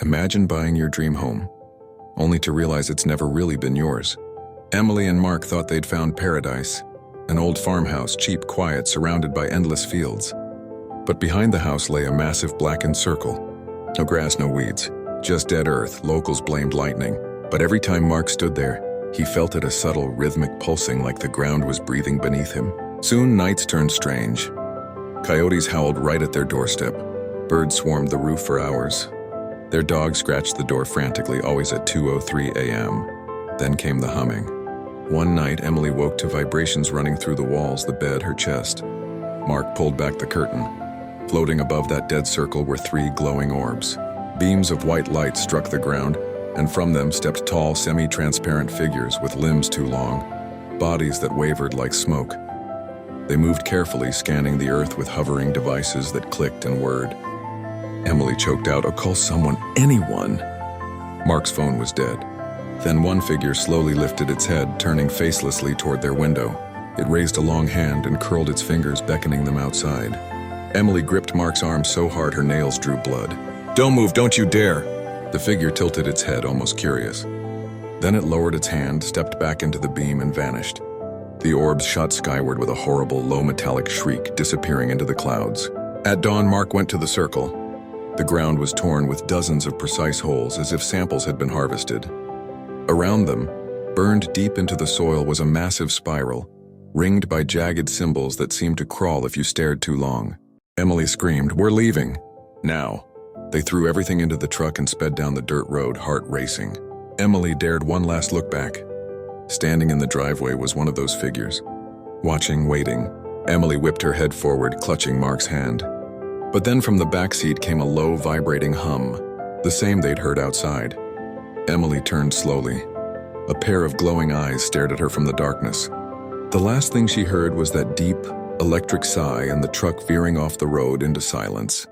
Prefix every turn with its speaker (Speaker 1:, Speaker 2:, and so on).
Speaker 1: Imagine buying your dream home, only to realize it's never really been yours. Emily and Mark thought they'd found paradise, an old farmhouse, cheap, quiet, surrounded by endless fields. But behind the house lay a massive blackened circle. No grass, no weeds, just dead earth. Locals blamed lightning, but every time Mark stood there, he felt it, a subtle, rhythmic pulsing, like the ground was breathing beneath him. Soon nights turned strange. Coyotes howled right at their doorstep. Birds swarmed the roof for hours. Their dog scratched the door frantically, always at 2:03 a.m. Then came the humming. One night, Emily woke to vibrations running through the walls, the bed, her chest. Mark pulled back the curtain. Floating above that dead circle were 3 glowing orbs. Beams of white light struck the ground, and from them stepped tall, semi-transparent figures with limbs too long, bodies that wavered like smoke. They moved carefully, scanning the earth with hovering devices that clicked and whirred. Emily choked out, "Oh, call someone, anyone!" Mark's phone was dead. Then one figure slowly lifted its head, turning facelessly toward their window. It raised a long hand and curled its fingers, beckoning them outside. Emily gripped Mark's arm so hard her nails drew blood. "Don't move, don't you dare!" The figure tilted its head, almost curious. Then it lowered its hand, stepped back into the beam, and vanished. The orbs shot skyward with a horrible, low metallic shriek, disappearing into the clouds. At dawn, Mark went to the circle. The ground was torn with dozens of precise holes, as if samples had been harvested. Around them, burned deep into the soil, was a massive spiral, ringed by jagged symbols that seemed to crawl if you stared too long. Emily screamed, "We're leaving! Now!" They threw everything into the truck and sped down the dirt road, heart racing. Emily dared one last look back. Standing in the driveway was one of those figures. Watching, waiting, Emily whipped her head forward, clutching Mark's hand. But then from the back seat came a low, vibrating hum, the same they'd heard outside. Emily turned slowly. A pair of glowing eyes stared at her from the darkness. The last thing she heard was that deep, electric sigh and the truck veering off the road into silence.